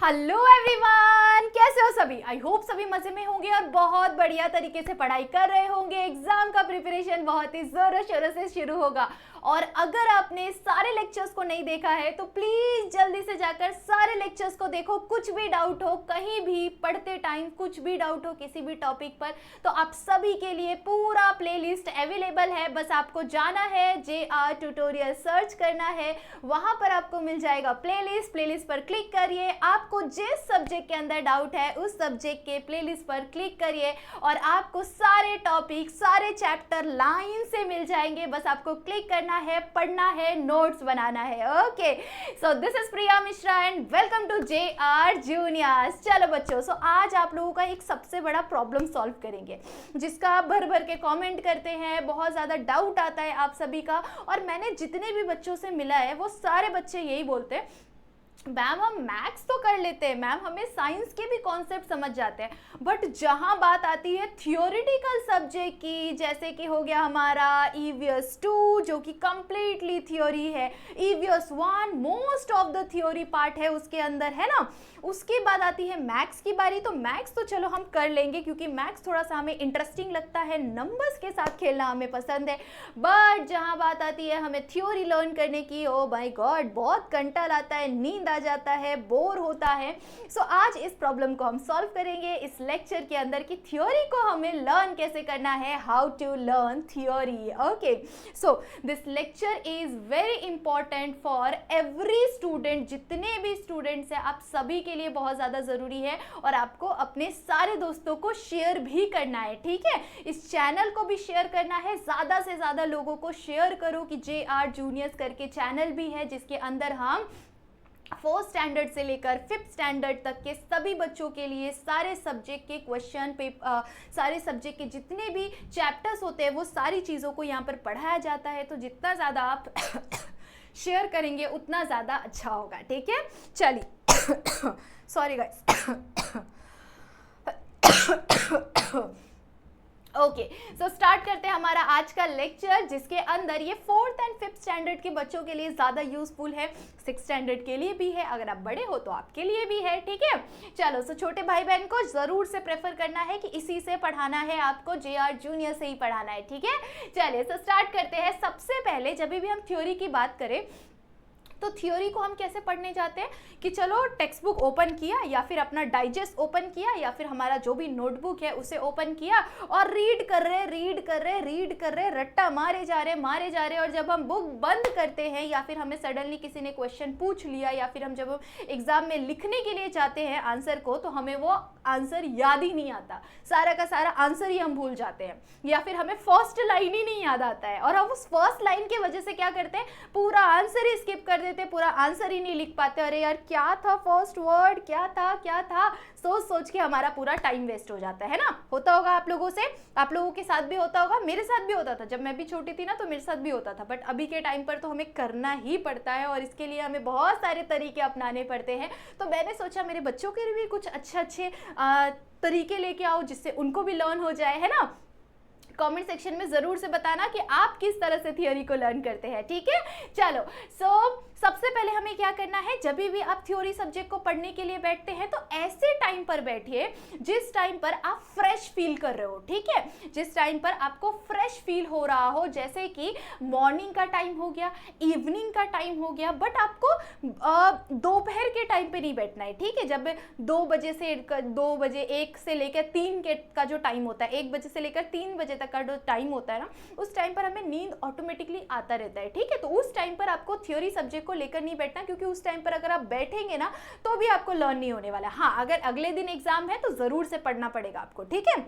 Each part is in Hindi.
हेलो एवरीवन, कैसे हो सभी। आई होप सभी मजे में होंगे और बहुत बढ़िया तरीके से पढ़ाई कर रहे होंगे। एग्जाम का प्रिपरेशन बहुत ही जोरों शोरों से शुरू होगा और अगर आपने सारे लेक्चर्स को नहीं देखा है तो प्लीज जल्दी से जाकर सारे लेक्चर्स को देखो। कुछ भी डाउट हो, कहीं भी पढ़ते टाइम कुछ भी डाउट हो किसी भी टॉपिक पर, तो आप सभी के लिए पूरा प्लेलिस्ट अवेलेबल है। बस आपको जाना है, JR ट्यूटोरियल सर्च करना है, वहां पर आपको मिल जाएगा प्लेलिस्ट पर क्लिक करिए। आपको जिस सब्जेक्ट के अंदर डाउट है उस सब्जेक्ट के प्लेलिस्ट पर क्लिक करिए और आपको सारे टॉपिक, सारे चैप्टर लाइन से मिल जाएंगे। बस आपको क्लिक करना है, पढ़ना है, नोट्स बनाना है। Okay, so this is Priya Mishra and welcome to JR juniors. चलो बच्चों, सो आज आप लोगों का एक सबसे बड़ा प्रॉब्लम सॉल्व करेंगे जिसका आप भर भर के कमेंट करते हैं, बहुत ज़्यादा डाउट आता है आप सभी का। और मैंने जितने भी बच्चों से मिला है वो सारे बच्चे यही बोलते हैं, मैम हम मैथ्स तो कर लेते हैं, मैम हमें साइंस के भी कॉन्सेप्ट समझ जाते हैं, बट जहाँ बात आती है थियोरिटिकल सब्जेक्ट की, जैसे कि हो गया हमारा EVS 2 जो कि कंप्लीटली थ्योरी है, EVS 1 most of the theory part है उसके अंदर, है ना। उसके बाद आती है मैथ्स की बारी। तो मैथ्स तो चलो हम कर लेंगे क्योंकि मैथ्स थोड़ा सा हमें इंटरेस्टिंग लगता है, नंबर्स के साथ खेलना हमें पसंद है। बट जहाँ बात आती है हमें थ्योरी लर्न करने की, ओ माय गॉड बहुत कंटाल आता है, नींद आ जाता है, बोर होता है। सो आज इस प्रॉब्लम को हम सॉल्व करेंगे इस लेक्चर के अंदर कि थ्योरी को हमें लर्न कैसे करना है, how to learn theory. Okay, so this lecture is very important for every student. जितने भी स्टूडेंट्स हैं आप सभी के लिए बहुत ज़्यादा ज़रूरी है और आपको अपने सारे दोस्तों को शेयर भी करना है, ठीक है। इस चैनल को भी शेयर करना है, ज़्यादा से ज़्यादा लोगों को शेयर करो कि JR जूनियर्स करके चैनल भी है जिसके अंदर हम 4th स्टैंडर्ड से लेकर 5th स्टैंडर्ड तक के सभी बच्चों के लिए सारे सब्जेक्ट के क्वेश्चन पेपर, सारे सब्जेक्ट के जितने भी चैप्टर्स होते हैं वो सारी चीज़ों को यहाँ पर पढ़ाया जाता है। तो जितना ज़्यादा आप शेयर करेंगे उतना ज़्यादा अच्छा होगा, ठीक है। चलिए sorry guys. Okay, so start करते हैं हमारा आज का लेक्चर जिसके अंदर ये 4th एंड 5th स्टैंडर्ड के बच्चों के लिए ज़्यादा यूजफुल है, 6th स्टैंडर्ड के लिए भी है, अगर आप बड़े हो तो आपके लिए भी है, ठीक है। चलो, सो छोटे भाई बहन को ज़रूर से प्रेफर करना है कि इसी से पढ़ाना है, आपको JR जूनियर से ही पढ़ाना है, ठीक है। चलिए, सो स्टार्ट करते हैं। सबसे पहले जब भी हम थ्योरी की बात करें तो थ्योरी को हम कैसे पढ़ने जाते हैं कि चलो टेक्स्ट बुक ओपन किया या फिर अपना डाइजेस्ट ओपन किया या फिर हमारा जो भी नोटबुक है उसे ओपन किया और रीड कर रहे, रट्टा मारे जा रहे और जब हम बुक बंद करते हैं या फिर हमें सडनली किसी ने क्वेश्चन पूछ लिया या फिर हम जब एग्जाम में लिखने के लिए जाते हैं आंसर को तो हमें वो आंसर याद ही नहीं आता, सारा का सारा आंसर ही हम भूल जाते हैं या फिर हमें फर्स्ट लाइन ही नहीं याद आता है और हम उस फर्स्ट लाइन की वजह से क्या करते हैं, पूरा आंसर ही स्किप कर देते, पूरा आंसर ही नहीं लिख पाते। अरे यार क्या था फर्स्ट वर्ड, क्या था, सोच के हमारा पूरा टाइम वेस्ट हो जाता है ना। होता होगा आप लोगों से, आप लोगों के साथ भी होता होगा, मेरे साथ भी होता था जब मैं भी छोटी थी ना, तो मेरे साथ भी होता था। बट अभी के टाइम पर तो हमें करना ही पड़ता है और इसके लिए हमें बहुत सारे तरीके अपनाने पड़ते हैं। तो मैंने सोचा मेरे बच्चों के लिए भी कुछ अच्छे तरीके लेके आओ जिससे उनको भी लर्न हो जाए, है ना। कमेंट सेक्शन में जरूर से बताना कि आप किस तरह से थियोरी को लर्न करते हैं, ठीक है। चलो, सो सबसे पहले हमें क्या करना है, जब भी आप थ्योरी सब्जेक्ट को पढ़ने के लिए बैठते हैं तो ऐसे टाइम पर बैठिए जिस टाइम पर आप फ्रेश फील कर रहे हो, ठीक है। जिस टाइम पर आपको फ्रेश फील हो रहा हो, जैसे कि मॉर्निंग का टाइम हो गया, इवनिंग का टाइम हो गया, बट आपको दोपहर के टाइम पे नहीं बैठना है, ठीक है। जब 2 बजे 1 से लेकर 3 का जो टाइम होता है, 1 बजे से लेकर 3 बजे तक का जो टाइम होता है ना, उस टाइम पर हमें नींद ऑटोमेटिकली आता रहता है, ठीक है। तो उस टाइम पर आपको थ्योरी सब्जेक्ट को लेकर नहीं बैठना क्योंकि उस टाइम पर अगर आप बैठेंगे ना तो भी आपको लर्न नहीं होने वाला। हाँ, अगर अगले दिन एग्जाम है तो जरूर से पढ़ना पड़ेगा आपको, ठीक है,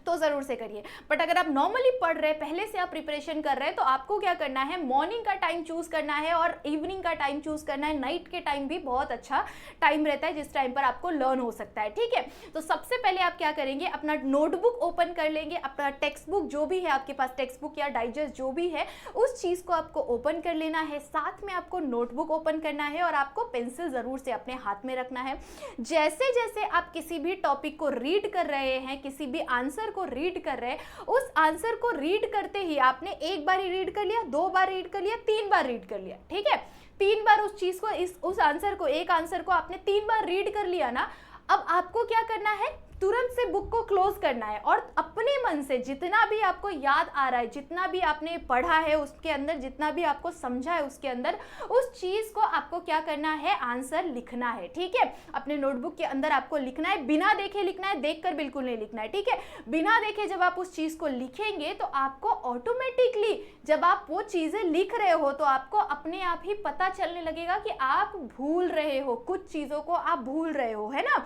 तो जरूर से करिए। बट अगर आप नॉर्मली पढ़ रहे हैं, पहले से आप प्रिपरेशन कर रहे हैं, तो आपको क्या करना है, मॉर्निंग का टाइम चूज करना है और इवनिंग का टाइम चूज करना है। नाइट के टाइम भी बहुत अच्छा टाइम रहता है जिस टाइम पर आपको लर्न हो सकता है, ठीक है। तो सबसे पहले आप क्या करेंगे, अपना नोटबुक ओपन कर लेंगे, अपना टेक्स्ट बुक जो भी है आपके पास, टेक्स्ट बुक या डाइजेस्ट जो भी है उस चीज को आपको ओपन कर लेना है, साथ में आपको नोटबुक ओपन करना है और आपको पेंसिल जरूर से अपने हाथ में रखना है। जैसे जैसे आप किसी भी टॉपिक को रीड कर रहे हैं, किसी भी आंसर को रीड कर रहे हैं, उस आंसर को रीड करते ही आपने एक बार ही रीड कर लिया, 2 बार रीड कर लिया, 3 बार रीड कर लिया, ठीक है। 3 बार उस चीज को, उस आंसर को, एक आंसर को आपने 3 बार रीड कर लिया ना, अब आपको क्या करना है, तुरंत से बुक को क्लोज करना है और अपने मन से जितना भी आपको याद आ रहा है, जितना भी आपने पढ़ा है उसके अंदर, जितना भी आपको समझा है उसके अंदर, उस चीज को आपको क्या करना है, आंसर लिखना है। ठीक है, अपने नोटबुक के अंदर आपको लिखना है, बिना देखे लिखना है, देखकर बिल्कुल नहीं लिखना है। ठीक है, बिना देखे जब आप उस चीज को लिखेंगे तो आपको ऑटोमेटिकली जब आप वो चीजें लिख रहे हो तो आपको अपने आप ही पता चलने लगेगा कि आप भूल रहे हो, कुछ चीजों को आप भूल रहे हो, है ना,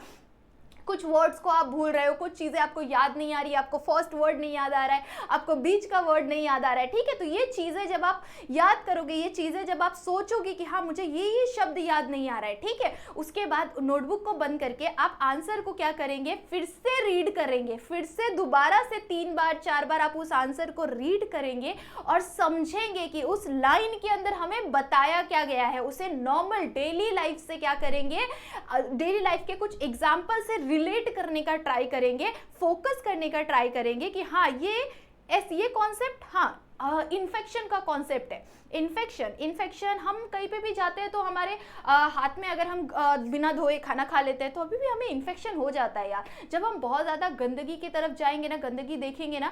कुछ वर्ड्स को आप भूल रहे हो, कुछ चीजें आपको याद नहीं आ रही है, आपको फर्स्ट वर्ड नहीं याद आ रहा है, आपको बीच का वर्ड नहीं याद आ रहा है। ठीक है, तो ये चीजें जब आप याद करोगे, ये चीजें जब आप सोचोगे कि हाँ मुझे ये शब्द याद नहीं आ रहा है, ठीक है, उसके बाद नोटबुक को बंद करके आप आंसर को क्या करेंगे, फिर से रीड करेंगे, फिर से दोबारा से 3 बार 4 बार आप उस आंसर को रीड करेंगे और समझेंगे कि उस लाइन के अंदर हमें बताया क्या गया है। उसे नॉर्मल डेली लाइफ से क्या करेंगे, डेली लाइफ के कुछ एग्जाम्पल से रिलेट करने का ट्राई करेंगे, फोकस करने का ट्राई करेंगे कि हाँ ये कॉन्सेप्ट, हाँ इन्फेक्शन का कॉन्सेप्ट है। इन्फेक्शन हम कहीं पे भी जाते हैं तो हमारे हाथ में अगर हम बिना धोए खाना खा लेते हैं तो अभी भी हमें इन्फेक्शन हो जाता है यार। जब हम बहुत ज़्यादा गंदगी की तरफ जाएंगे ना, गंदगी देखेंगे ना,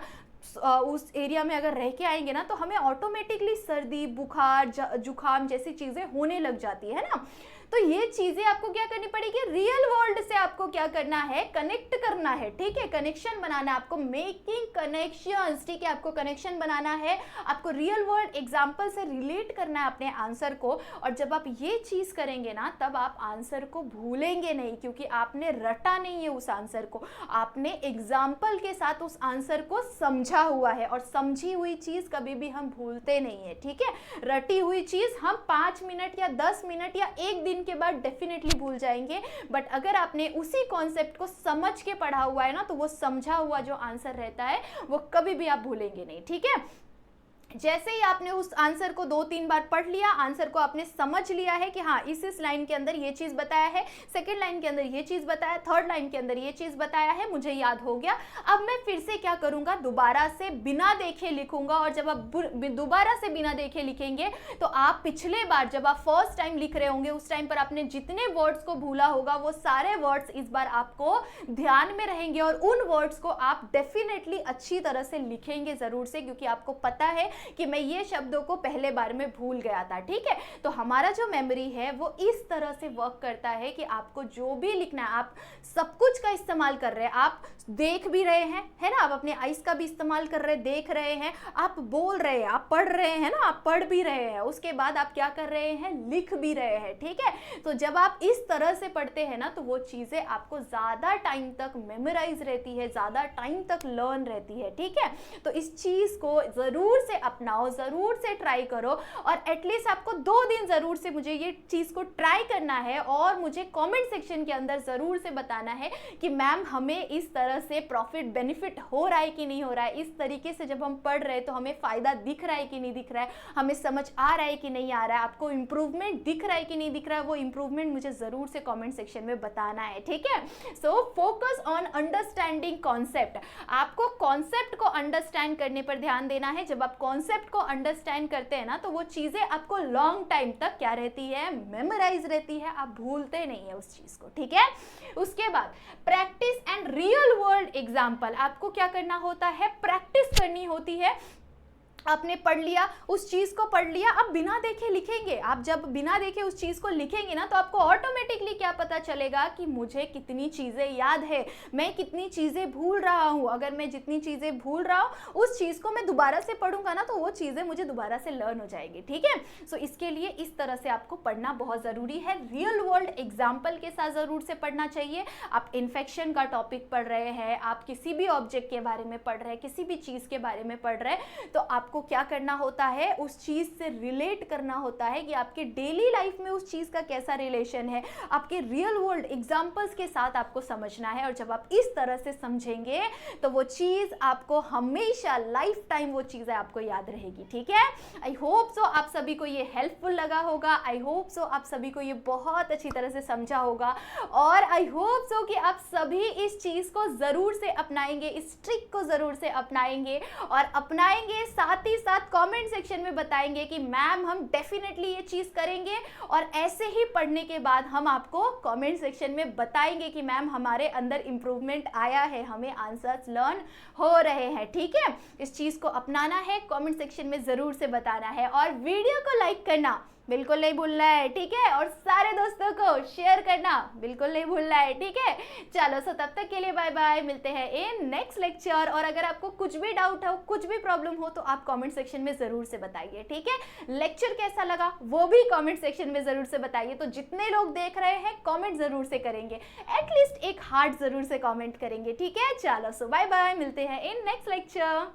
उस एरिया में अगर रह के आएंगे ना, तो हमें ऑटोमेटिकली सर्दी, बुखार, जुखाम जैसी चीज़ें होने लग जाती है ना। तो ये चीजें आपको क्या करनी पड़ेगी, रियल वर्ल्ड से आपको क्या करना है, कनेक्ट करना है। ठीक है, कनेक्शन बनाना है आपको, मेकिंग कनेक्शंस। ठीक है, आपको कनेक्शन बनाना है, आपको रियल वर्ल्ड एग्जांपल से रिलेट करना है अपने आंसर को। और जब आप ये चीज करेंगे ना, तब आप आंसर को भूलेंगे नहीं, क्योंकि आपने रटा नहीं है उस आंसर को, आपने एग्जाम्पल के साथ उस आंसर को समझा हुआ है। और समझी हुई चीज कभी भी हम भूलते नहीं है। ठीक है, रटी हुई चीज हम 5 मिनट या 10 मिनट या 1 दिन के बाद डेफिनेटली भूल जाएंगे, बट अगर आपने उसी कॉन्सेप्ट को समझ के पढ़ा हुआ है ना, तो वो समझा हुआ जो आंसर रहता है वो कभी भी आप भूलेंगे नहीं। ठीक है, जैसे ही आपने उस आंसर को 2-3 बार पढ़ लिया, आंसर को आपने समझ लिया है कि हाँ इस लाइन के अंदर ये चीज बताया है, सेकंड लाइन के अंदर ये चीज बताया, थर्ड लाइन के अंदर ये चीज बताया है, मुझे याद हो गया। अब मैं फिर से क्या करूंगा, दोबारा से बिना देखे लिखूंगा। और जब आप दोबारा से बिना देखे लिखेंगे तो आप पिछले बार जब आप फर्स्ट टाइम लिख रहे होंगे, उस टाइम पर आपने जितने वर्ड्स को भूला होगा वो सारे वर्ड्स इस बार आपको ध्यान में रहेंगे और उन वर्ड्स को आप डेफिनेटली अच्छी तरह से लिखेंगे जरूर से, क्योंकि आपको पता है कि मैं ये शब्दों को पहले बार में भूल गया था। ठीक है, तो हमारा जो मेमोरी है वो इस तरह से वर्क करता है कि आपको जो भी लिखना है, आप सब कुछ का इस्तेमाल कर रहे हैं, आप देख भी रहे हैं, है ना, आप अपने आईज का भी इस्तेमाल कर रहे हैं, देख रहे हैं, आप बोल रहे हैं, आप पढ़ रहे हैं ना, आप पढ़ भी रहे हैं, उसके बाद आप क्या कर रहे हैं, लिख भी रहे हैं। ठीक है, तो जब आप इस तरह से पढ़ते हैं ना, तो वो चीजें आपको ज्यादा टाइम तक मेमोराइज रहती है, ज्यादा टाइम तक लर्न रहती है। ठीक है, तो इस चीज को जरूर से अपनाओ, जरूर से ट्राई करो, और एटलीस्ट आपको 2 दिन जरूर से मुझे ये चीज को ट्राई करना है और मुझे कमेंट सेक्शन के अंदर जरूर से बताना है कि मैम हमें इस तरह से प्रॉफिट बेनिफिट हो रहा है कि नहीं हो रहा है, इस तरीके से जब हम पढ़ रहे हैं तो हमें फायदा दिख रहा है कि नहीं दिख रहा है, हमें समझ आ रहा है कि नहीं आ रहा है, आपको इंप्रूवमेंट दिख रहा है कि नहीं दिख रहा है, वो इंप्रूवमेंट मुझे जरूर से कमेंट सेक्शन में बताना है। ठीक है, so focus on understanding concept. आपको कॉन्सेप्ट को अंडरस्टैंड करने पर ध्यान देना है। जब आप कॉन्सेप्ट को अंडरस्टैंड करते हैं ना, तो वो चीजें आपको लॉन्ग टाइम तक क्या रहती है, मेमोराइज रहती है, आप भूलते नहीं है उस चीज को। ठीक है, उसके बाद practice and real world example. आपको क्या करना होता है, प्रैक्टिस करनी होती है। आपने पढ़ लिया, उस चीज को पढ़ लिया, अब बिना देखे लिखेंगे। आप जब बिना देखे उस चीज को लिखेंगे ना, तो आपको ऑटोमेटिकली क्या पता चलेगा कि मुझे कितनी चीजें याद है, मैं कितनी चीजें भूल रहा हूं। अगर मैं जितनी चीजें भूल रहा हूं, उस चीज को मैं दोबारा से पढ़ूंगा ना, तो वो चीजें मुझे दोबारा से लर्न हो जाएगी। ठीक है, सो इसके लिए इस तरह से आपको पढ़ना बहुत जरूरी है। रियल वर्ल्ड एग्जाम्पल के साथ जरूर से पढ़ना चाहिए। आप इन्फेक्शन का टॉपिक पढ़ रहे हैं, आप किसी भी ऑब्जेक्ट के बारे में पढ़ रहे हैं, किसी भी चीज के बारे में पढ़ रहे हैं, तो आपको क्या करना होता है, उस चीज से रिलेट करना होता है कि आपके डेली लाइफ में उस चीज का कैसा रिलेशन है, आपके रियल वर्ल्ड एग्जांपल्स के साथ आपको समझना है। और जब आप इस तरह से समझेंगे तो वो चीज आपको हमेशा लाइफ टाइम वो चीजें आपको याद रहेगी। ठीक है, आई होप सो आप सभी को ये हेल्पफुल लगा होगा, आई होप सो आप सभी को ये बहुत अच्छी तरह से समझा होगा, और आई होप सो कि आप सभी इस चीज को जरूर से अपनाएंगे, इस ट्रिक को जरूर से अपनाएंगे, और अपनाएंगे साथ साथ ही साथ कमेंट सेक्शन में बताएंगे कि मैम हम डेफिनेटली ये चीज़ करेंगे, और ऐसे ही पढ़ने के बाद हम आपको कमेंट सेक्शन में बताएंगे कि मैम हमारे अंदर इम्प्रूवमेंट आया है, हमें आंसर्स लर्न हो रहे हैं। ठीक है, इस चीज़ को अपनाना है, कमेंट सेक्शन में ज़रूर से बताना है, और वीडियो को लाइक करना बिल्कुल नहीं भूलना है। ठीक है, और सारे दोस्तों को शेयर करना बिल्कुल नहीं भूलना है। ठीक है, चलो सो तब तक के लिए बाय बाय, मिलते हैं इन नेक्स्ट लेक्चर। और अगर आपको कुछ भी डाउट हो, कुछ भी प्रॉब्लम हो, तो आप कमेंट सेक्शन में ज़रूर से बताइए। ठीक है, लेक्चर कैसा लगा वो भी कमेंट सेक्शन में ज़रूर से बताइए। तो जितने लोग देख रहे हैं कमेंट ज़रूर से करेंगे, एटलीस्ट एक हार्ट ज़रूर से कमेंट करेंगे। ठीक है, चलो सो बाय बाय, मिलते हैं इन नेक्स्ट लेक्चर।